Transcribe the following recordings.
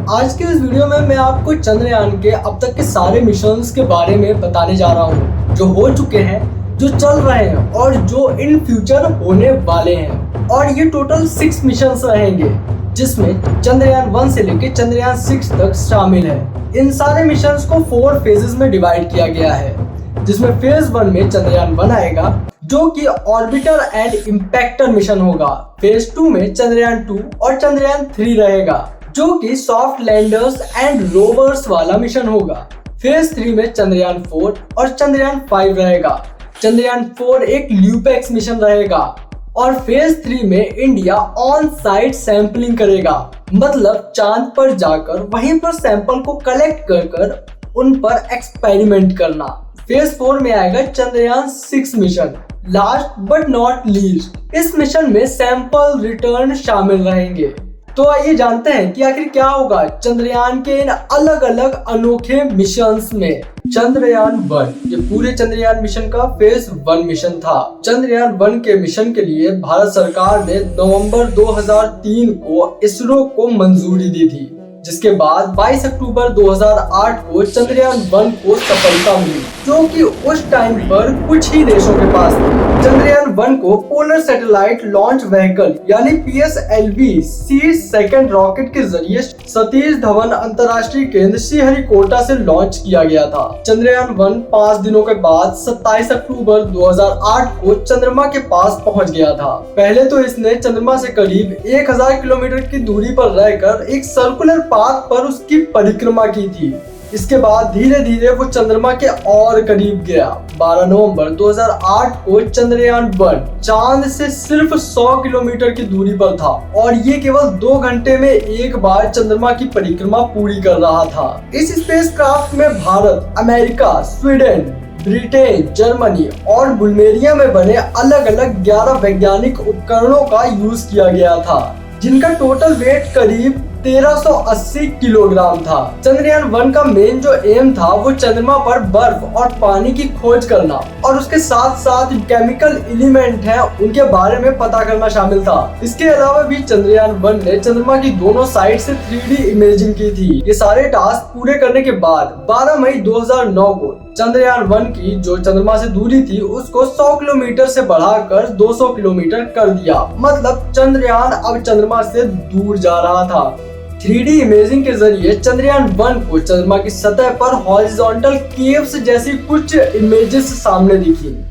आज के इस वीडियो में मैं आपको चंद्रयान के अब तक के सारे मिशंस के बारे में बताने जा रहा हूँ, जो हो चुके हैं, जो चल रहे हैं और जो इन फ्यूचर होने वाले हैं। और ये टोटल 6 मिशंस रहेंगे, जिसमें चंद्रयान 1 से लेकर चंद्रयान 6 तक शामिल है। इन सारे मिशंस को 4 फेजेस में डिवाइड किया गया है, जिसमें फेज 1 में चंद्रयान 1 आएगा, जो कि ऑर्बिटर एंड इम्पैक्टर मिशन होगा। फेज 2 में चंद्रयान 2 और चंद्रयान 3 रहेगा, जो कि सॉफ्ट लैंडर्स एंड रोवर्स वाला मिशन होगा। फेज 3 में चंद्रयान 4 और चंद्रयान 5 रहेगा। चंद्रयान 4 एक ल्यूपेक्स मिशन रहेगा और फेज 3 में इंडिया ऑन साइट सैंपलिंग करेगा, मतलब चांद पर जाकर वहीं पर सैंपल को कलेक्ट कर उन पर एक्सपेरिमेंट करना। फेज 4 में आएगा Chandrayaan 6 mission. Last but not least, इस मिशन में सैंपल रिटर्न शामिल रहेंगे। तो आइए जानते हैं कि आखिर क्या होगा चंद्रयान के इन अलग अलग अनोखे मिशंस में। चंद्रयान 1, ये पूरे चंद्रयान मिशन का फेज 1 मिशन था। चंद्रयान 1 के मिशन के लिए भारत सरकार ने नवंबर 2003 को इसरो को मंजूरी दी थी, जिसके बाद 22 अक्टूबर 2008 को चंद्रयान 1 को सफलता मिली, जो कि उस टाइम पर कुछ ही देशों के पास थी। चंद्रयान 1 को पोलर सैटेलाइट लॉन्च व्हीकल यानी PSLV-C सेकंड रॉकेट के जरिए सतीश धवन अंतर्राष्ट्रीय केंद्र श्रीहरिकोटा से लॉन्च किया गया था। चंद्रयान 1 5 दिनों के बाद 27 अक्टूबर 2008 को चंद्रमा के पास पहुंच गया था। पहले तो इसने चंद्रमा से करीब 1000 किलोमीटर की दूरी पर रहकर एक सर्कुलर पाथ पर उसकी परिक्रमा की थी। इसके बाद धीरे धीरे वो चंद्रमा के और करीब गया। 12 नवंबर 2008 को चंद्रयान 1 चांद से सिर्फ 100 किलोमीटर की दूरी पर था और ये केवल 2 घंटे में एक बार चंद्रमा की परिक्रमा पूरी कर रहा था। इस स्पेसक्राफ्ट में Bharat, America, Sweden, Britain, Germany और बुल्गारिया में बने अलग अलग 11 वैज्ञानिक उपकरणों का यूज किया गया था, जिनका टोटल वेट करीब 1380 किलोग्राम था। चंद्रयान 1 का मेन जो एम था वो चंद्रमा पर बर्फ और पानी की खोज करना और उसके साथ साथ केमिकल एलिमेंट हैं उनके बारे में पता करना शामिल था। इसके अलावा भी चंद्रयान 1 ने चंद्रमा की दोनों साइड से 3D इमेजिंग की थी। ये सारे टास्क पूरे करने के बाद 12 मई 2009 को चंद्रयान 1 की जो चंद्रमा से दूरी थी उसको 100 किलोमीटर से बढ़ाकर 200 किलोमीटर कर दिया, मतलब चंद्रयान अब चंद्रमा से दूर जा रहा था। 3D इमेजिंग के जरिए चंद्रयान 1 को चंद्रमा की सतह पर हॉरिजॉन्टल केव्स जैसी कुछ इमेजेस सामने दिखी,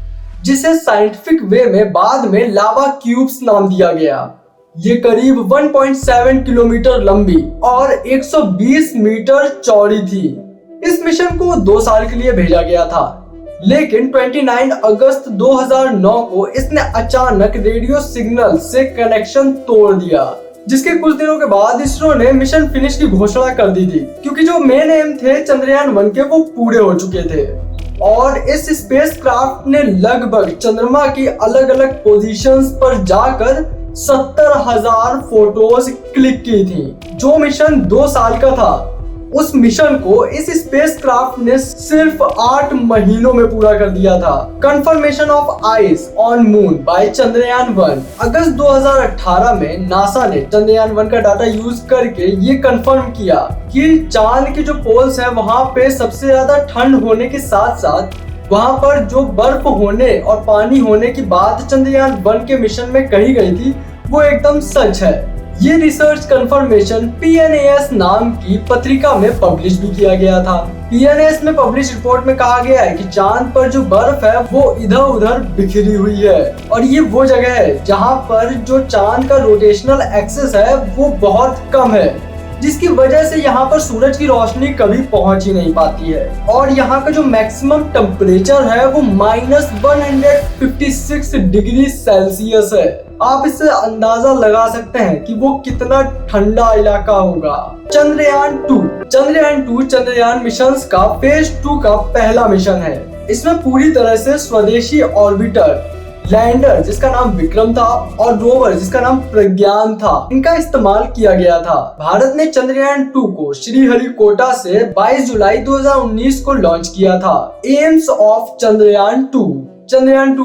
जिसे साइंटिफिक वे में बाद में लावा क्यूब्स नाम दिया गया। ये करीब 1.7 किलोमीटर लंबी और 120 मीटर चौड़ी थी। इस मिशन को 2 साल के लिए भेजा गया था, लेकिन 29 अगस्त 2009 को इसने अचानक रेडियो सिग्नल से कनेक्शन तोड़ दिया, जिसके कुछ दिनों के बाद इसरो ने मिशन फिनिश की घोषणा कर दी थी, क्योंकि जो मेन एम थे चंद्रयान 1 के वो पूरे हो चुके थे। और इस स्पेसक्राफ्ट ने लगभग चंद्रमा की अलग अलग पोजीशंस पर जाकर 70,000 फोटोज क्लिक की थी। जो मिशन 2 साल का था, उस मिशन को इस स्पेसक्राफ्ट ने सिर्फ 8 महीनों में पूरा कर दिया था। Confirmation of ice on moon by Chandrayaan 1। अगस्त 2018 में नासा ने चंद्रयान 1 का डाटा यूज करके ये कंफर्म किया कि चांद के जो पोल्स हैं वहां पे सबसे ज्यादा ठंड होने के साथ साथ वहां पर जो बर्फ होने और पानी होने की बात चंद्रयान 1 के मिशन में कही गई थी वो एकदम सच है। ये रिसर्च कंफर्मेशन PNAS नाम की पत्रिका में पब्लिश भी किया गया था। PNAS में पब्लिश रिपोर्ट में कहा गया है कि चांद पर जो बर्फ है वो इधर उधर बिखरी हुई है और ये वो जगह है जहां पर जो चांद का रोटेशनल एक्सिस है वो बहुत कम है, जिसकी वजह से यहाँ पर सूरज की रोशनी कभी पहुंच ही नहीं पाती है। और यहाँ का जो मैक्सिमम टेम्परेचर है वो -156 डिग्री सेल्सियस है। आप इससे अंदाजा लगा सकते हैं कि वो कितना ठंडा इलाका होगा। चंद्रयान 2 चंद्रयान मिशंस का फेज 2 का पहला मिशन है। इसमें पूरी तरह से स्वदेशी ऑर्बिटर, लैंडर जिसका नाम विक्रम था और रोवर जिसका नाम प्रज्ञान था, इनका इस्तेमाल किया गया था। भारत ने चंद्रयान 2 को श्रीहरिकोटा से 22 जुलाई 2019 को लॉन्च किया था। एम्स ऑफ चंद्रयान 2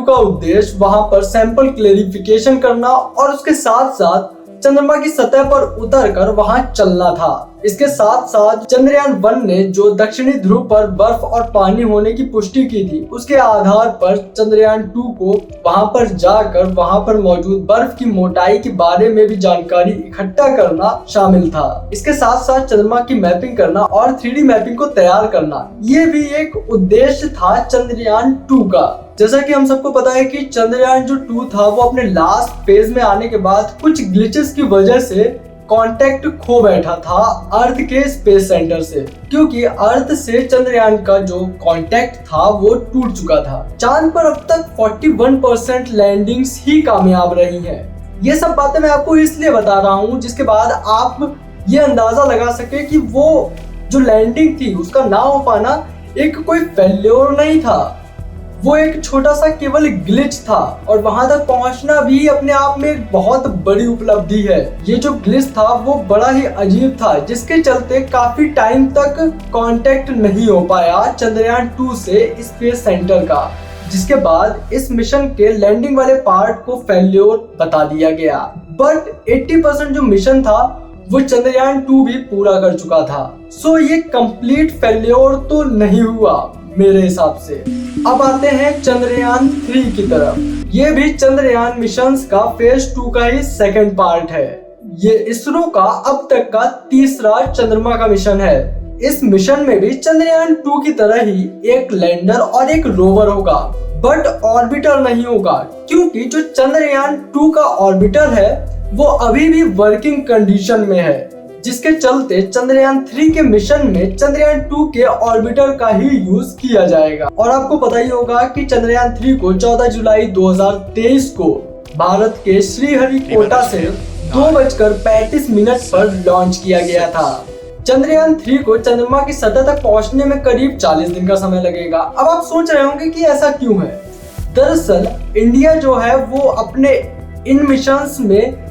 का उद्देश्य वहां पर सैंपल क्लेरिफिकेशन करना और उसके साथ साथ चंद्रमा की सतह पर उतरकर वहां चलना था। इसके साथ साथ चंद्रयान-1 ने जो दक्षिणी ध्रुव पर बर्फ और पानी होने की पुष्टि की थी, उसके आधार पर चंद्रयान-2 को वहां पर जाकर वहां पर मौजूद बर्फ की मोटाई के बारे में भी जानकारी इकट्ठा करना शामिल था। इसके साथ साथ चंद्रमा की मैपिंग करना और 3D मैपिंग को तैयार करना, ये भी एक उद्देश्य था चंद्रयान-2 का। जैसा कि हम सबको पता है कि चंद्रयान जो 2 था वो अपने लास्ट फेज में आने के बाद कुछ ग्लिचेस की वजह से कांटेक्ट खो बैठा था अर्थ के स्पेस सेंटर से, क्योंकि अर्थ से चंद्रयान का जो कांटेक्ट था वो टूट चुका था। चांद पर अब तक 41% लैंडिंग्स ही कामयाब रही हैं। ये सब बातें मैं आपको इसलिए बता रहा हूँ जिसके बाद आप ये अंदाजा लगा सके कि वो जो लैंडिंग थी उसका ना हो पाना एक कोई फेल्योर नहीं था, वो एक छोटा सा केवल ग्लिच था और वहां तक पहुंचना भी अपने आप में एक बहुत बड़ी उपलब्धि है। ये जो ग्लिच था वो बड़ा ही अजीब था, जिसके चलते काफी टाइम तक कांटेक्ट नहीं हो पाया चंद्रयान-2 से स्पेस सेंटर का, जिसके बाद इस मिशन के लैंडिंग वाले पार्ट को फेल्योर बता दिया गया। बट 80% जो मिशन था वो चंद्रयान-2 भी पूरा कर चुका था। सो ये कंप्लीट फेल्योर तो नहीं हुआ मेरे हिसाब से। अब आते हैं चंद्रयान-3 की तरफ। ये भी चंद्रयान मिशंस का फेज 2 का ही सेकंड पार्ट है। ये इसरो का अब तक का तीसरा चंद्रमा का मिशन है। इस मिशन में भी चंद्रयान-2 की तरह ही एक लैंडर और एक रोवर होगा, बट ऑर्बिटर नहीं होगा, क्योंकि जो चंद्रयान-2 का ऑर्बिटर है वो अभी भी वर्किंग कंडीशन में है, जिसके चलते चंद्रयान-3 के मिशन में चंद्रयान-2 के ऑर्बिटर का ही यूज किया जाएगा। और आपको पता ही होगा कि चंद्रयान-3 को 14 जुलाई 2023 को भारत के श्रीहरिकोटा से 2:35 पर लॉन्च किया गया था। चंद्रयान-3 को चंद्रमा की सतह तक पहुंचने में करीब 40 दिन का समय लगेगा। अब आप सोच रहे होंगे कि ऐसा क्यों है। दरअसल इंडिया जो है वो अपने इन मिशंस में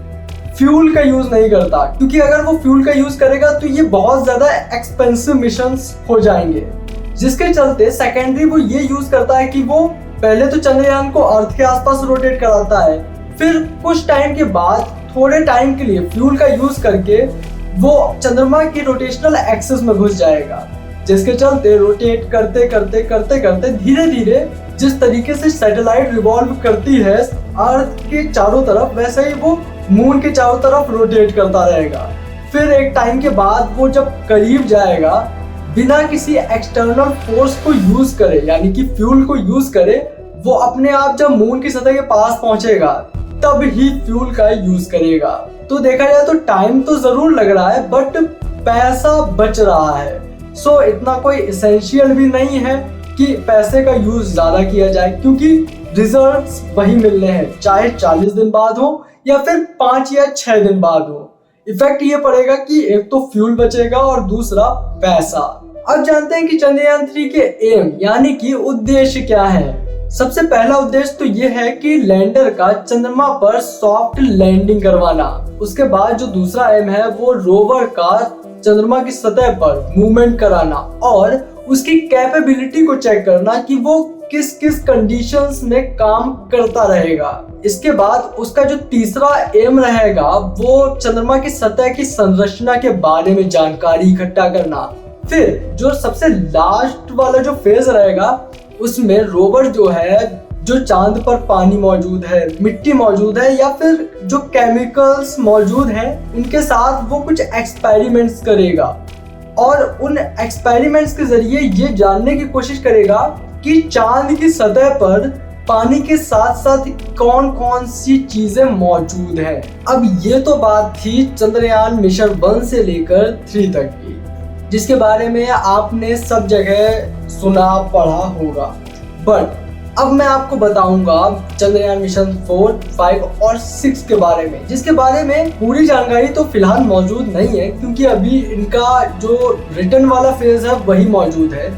फ्यूल का यूज नहीं करता, क्योंकि अगर वो फ्यूल का यूज करेगा तो ये बहुत ज्यादा एक्सपेंसिव मिशंस हो जाएंगे, जिसके चलते सेकेंडरी वो ये यूज करता है कि वो पहले तो चंद्रयान को अर्थ के आसपास रोटेट कराता है, फिर कुछ टाइम के बाद थोड़े टाइम के लिए फ्यूल का यूज करके वो चंद्रमा की रोटेशनल एक्सिस में घुस जाएगा, जिसके चलते रोटेट करते करते करते करते धीरे धीरे जिस तरीके से सैटेलाइट रिवॉल्व करती है अर्थ के चारों तरफ, वैसे ही वो मून के चारों तरफ रोटेट करता रहेगा। फिर एक टाइम के बाद वो जब करीब जाएगा, बिना किसी एक्सटर्नल फोर्स को यूज करे, यानी कि फ्यूल को यूज करे, वो अपने आप जब मून की सतह के पास पहुंचेगा तब ही फ्यूल का यूज करेगा। तो देखा जाए तो टाइम तो जरूर लग रहा है, बट पैसा बच रहा है। सो इतना कोई इसेंशियल भी नहीं है कि पैसे का यूज ज्यादा किया जाए, क्योंकि रिजल्ट्स वही मिलने हैं, चाहे 40 दिन बाद हो या फिर 5 या 6 दिन बाद हो। इफेक्ट ये पड़ेगा कि एक तो फ्यूल बचेगा और दूसरा पैसा। अब जानते हैं कि चंद्रयान-3 के एम यानी कि उद्देश्य क्या है। सबसे पहला उद्देश्य तो ये है कि लैंडर का चंद्रमा पर सॉफ्ट लैंडिंग करवाना। उसके बाद जो दूसरा एम है वो रोवर का चंद्रमा की सतह पर मूवमेंट कराना और उसकी कैपेबिलिटी को चेक करना कि वो किस किस कंडीशंस में काम करता रहेगा। इसके बाद उसका जो तीसरा एम रहेगा वो चंद्रमा की सतह की संरचना के बारे में जानकारी इकट्ठा करना। फिर जो सबसे लास्ट वाला जो फेज रहेगा उसमें रोवर जो है, जो चांद पर पानी मौजूद है, मिट्टी मौजूद है या फिर जो केमिकल्स मौजूद हैं, उनके साथ वो कुछ एक्सपेरिमेंट्स करेगा और उन एक्सपेरिमेंट्स के जरिए ये जानने की कोशिश करेगा कि चांद की सतह पर पानी के साथ साथ कौन कौन सी चीजें मौजूद हैं। अब ये तो बात थी चंद्रयान मिशन 1 से लेकर 3 तक की, जिसके बारे में आपने सब जगह सुना पढ़ा होगा। बट अब मैं आपको बताऊंगा चंद्रयान मिशन 4, 5 और 6 के बारे में, जिसके बारे में पूरी जानकारी तो फिलहाल मौजूद नहीं है, क्योंकि अभी इनका जो रिटर्न वाला फेज है वही मौजूद है।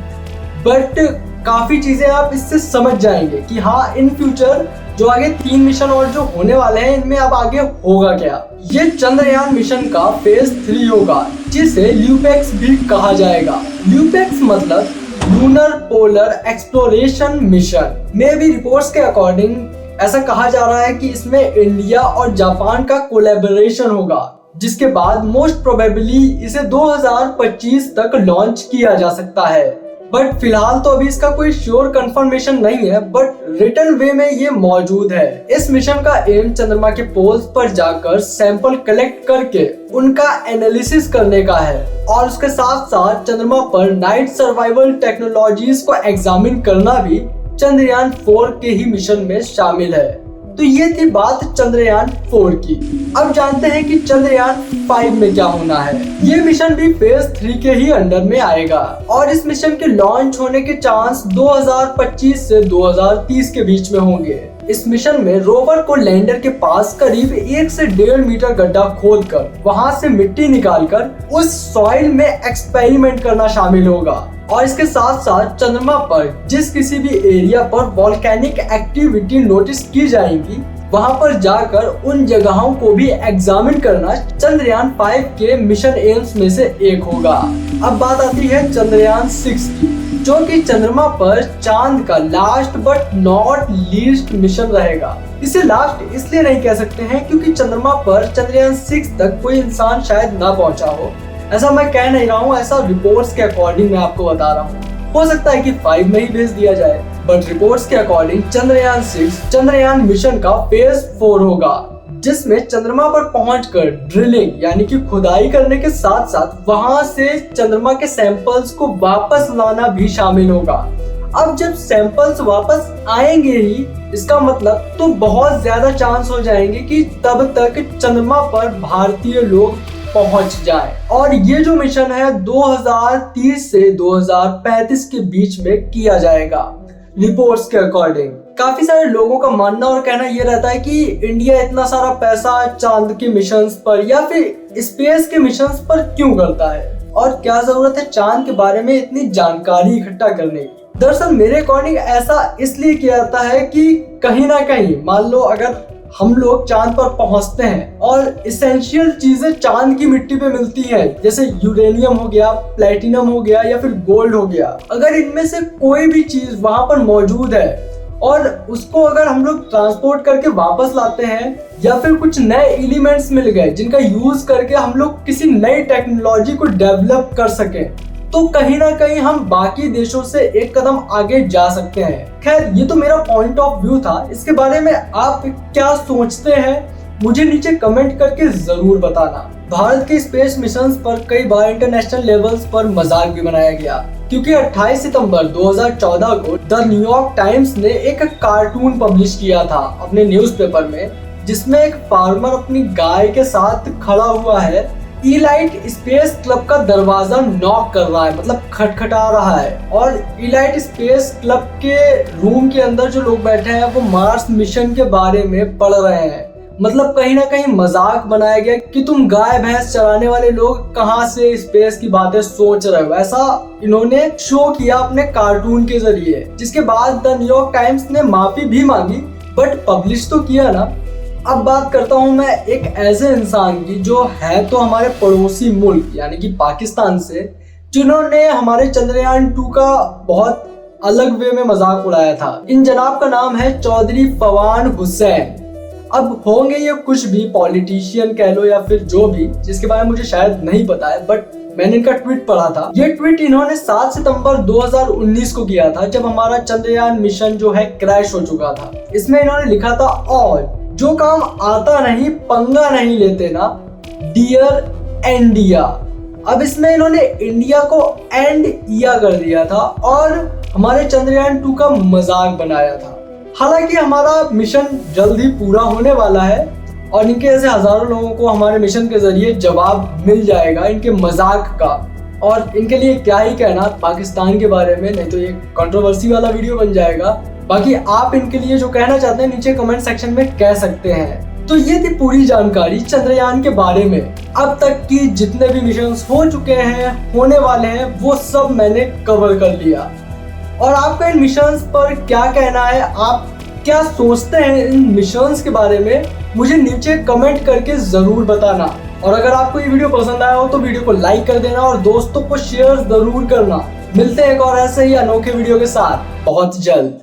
बट काफी चीजें आप इससे समझ जाएंगे कि हाँ, इन फ्यूचर जो आगे 3 मिशन और जो होने वाले हैं इनमें अब आगे होगा क्या। ये चंद्रयान मिशन का फेज 3 होगा, जिसे ल्यूपेक्स भी कहा जाएगा। ल्यूपेक्स मतलब लूनर पोलर एक्सप्लोरेशन मिशन। में भी रिपोर्ट्स के अकॉर्डिंग ऐसा कहा जा रहा है कि इसमें इंडिया और जापान का कोलैबोरेशन होगा। जिसके बाद मोस्ट प्रोबेबली इसे 2025 तक लॉन्च किया जा सकता है। बट फिलहाल तो अभी इसका कोई श्योर कंफर्मेशन नहीं है, बट रिटन वे में ये मौजूद है। इस मिशन का एम चंद्रमा के पोल्स पर जाकर सैंपल कलेक्ट करके उनका एनालिसिस करने का है और उसके साथ साथ चंद्रमा पर नाइट सर्वाइवल टेक्नोलॉजीज को एग्जामिन करना भी चंद्रयान 4 के ही मिशन में शामिल है। तो ये थी बात चंद्रयान 4 की। अब जानते हैं कि चंद्रयान 5 में क्या होना है। ये मिशन भी फेज 3 के ही अंडर में आएगा और इस मिशन के लॉन्च होने के चांस 2025 से 2030 के बीच में होंगे। इस मिशन में रोवर को लैंडर के पास करीब 1 से 1.5 मीटर गड्ढा खोदकर वहां से मिट्टी निकालकर उस सॉइल में एक्सपेरिमेंट करना शामिल होगा और इसके साथ साथ चंद्रमा पर जिस किसी भी एरिया पर वॉल्केनिक एक्टिविटी नोटिस की जाएगी वहां पर जाकर उन जगहों को भी एग्जामिन करना चंद्रयान 5 के मिशन एम्स में से एक होगा। अब बात आती है चंद्रयान 6 की, जो कि चंद्रमा पर चांद का last but not least mission रहेगा। इसे लास्ट इसलिए नहीं कह सकते हैं क्योंकि चंद्रमा पर चंद्रयान 6 तक कोई इंसान शायद ना पहुंचा हो। ऐसा मैं कह नहीं रहा हूँ, ऐसा रिपोर्ट्स के अकॉर्डिंग मैं आपको बता रहा हूँ। हो सकता है कि 5 में ही भेज दिया जाए, बट रिपोर्ट्स के अकॉर्डिंग चंद्रयान 6 चंद्रयान मिशन का फेज 4 होगा, जिसमें चंद्रमा पर पहुंचकर ड्रिलिंग यानी कि खुदाई करने के साथ साथ वहां से चंद्रमा के सैंपल्स को वापस लाना भी शामिल होगा। अब जब सैंपल्स वापस आएंगे ही, इसका मतलब तो बहुत ज्यादा चांस हो जाएंगे कि तब तक चंद्रमा पर भारतीय लोग पहुंच जाए और ये जो मिशन है 2030 से 2035 के बीच में किया जाएगा। रिपोर्ट्स के अकॉर्डिंग काफी सारे लोगों का मानना और कहना ये रहता है कि इंडिया इतना सारा पैसा चांद के मिशंस पर या फिर स्पेस के मिशंस पर क्यों करता है और क्या जरूरत है चांद के बारे में इतनी जानकारी इकट्ठा करने की। दरअसल मेरे अकॉर्डिंग ऐसा इसलिए किया जाता है कि कहीं ना कहीं मान लो अगर हम लोग चांद पर पहुंचते हैं और इसेंशियल चीजें चांद की मिट्टी पे मिलती हैं, जैसे यूरेनियम हो गया, प्लेटिनम हो गया या फिर गोल्ड हो गया, अगर इनमें से कोई भी चीज वहां पर मौजूद है और उसको अगर हम लोग ट्रांसपोर्ट करके वापस लाते हैं या फिर कुछ नए एलिमेंट्स मिल गए जिनका यूज करके हम लोग किसी नई टेक्नोलॉजी को डेवलप कर सके, तो कहीं ना कहीं हम बाकी देशों से एक कदम आगे जा सकते हैं। खैर ये तो मेरा पॉइंट ऑफ व्यू था, इसके बारे में आप क्या सोचते हैं मुझे नीचे कमेंट करके जरूर बताना। भारत के स्पेस मिशंस पर कई बार इंटरनेशनल लेवल्स पर मजाक भी बनाया गया, क्योंकि 28 सितंबर 2014 को द न्यूयॉर्क टाइम्स ने एक कार्टून पब्लिश किया था अपने न्यूज़पेपर में, जिसमें एक फार्मर अपनी गाय के साथ खड़ा हुआ है, इलाइट स्पेस क्लब का दरवाजा नॉक कर रहा है, मतलब खटखटा रहा है, और इलाइट स्पेस क्लब के रूम के अंदर जो लोग बैठे हैं वो मार्स मिशन के बारे में पढ़ रहे हैं। मतलब कहीं ना कहीं मजाक बनाया गया कि तुम गाय भैंस चराने वाले लोग कहां से स्पेस की बातें सोच रहे हो, ऐसा इन्होंने शो किया अपने कार्टून के जरिए, जिसके बाद द न्यूयॉर्क टाइम्स ने माफी भी मांगी, बट पब्लिश तो किया ना। अब बात करता हूं मैं एक ऐसे इंसान की जो है तो हमारे पड़ोसी मुल्क यानी कि पाकिस्तान से, जिन्होंने हमारे चंद्रयान 2 का बहुत अलग वे में मजाक उड़ाया था। इन जनाब का नाम है चौधरी फवान हुसैन। अब होंगे ये कुछ भी पॉलिटिशियन कह लो या फिर जो भी, जिसके बारे में मुझे शायद नहीं पता है, बट मैंने इनका ट्वीट पढ़ा था। ये ट्वीट इन्होंने 7 सितंबर 2019 को किया था, जब हमारा चंद्रयान मिशन जो है क्रैश हो चुका था। इसमें इन्होंने लिखा था, और जो काम आता नहीं पंगा नहीं लेते ना, डियर इंडिया। अब इसमें इन्होंने इंडिया को एंड इया कर दिया था और हमारे चंद्रयान 2 का मजाक बनाया था। हालांकि हमारा मिशन जल्द ही पूरा होने वाला है और इनके ऐसे हजारों लोगों को हमारे मिशन के जरिए जवाब मिल जाएगा इनके मजाक का। और इनके लिए क्या ही कहना पाकिस्तान के बारे में, नहीं तो ये कंट्रोवर्सी वाला वीडियो बन जाएगा। बाकी आप इनके लिए जो कहना चाहते हैं नीचे कमेंट सेक्शन में कह सकते हैं। तो ये थी पूरी जानकारी चंद्रयान के बारे में। अब तक की जितने भी मिशंस हो चुके हैं, होने वाले हैं, वो सब मैंने कवर कर लिया। और आपका इन मिशंस पर क्या कहना है, आप क्या सोचते हैं इन मिशंस के बारे में, मुझे नीचे कमेंट करके जरूर बताना। और अगर आपको ये वीडियो पसंद आया हो तो वीडियो को लाइक कर देना और दोस्तों को शेयर जरूर करना। मिलते हैं एक और ऐसे ही अनोखे वीडियो के साथ बहुत जल्द।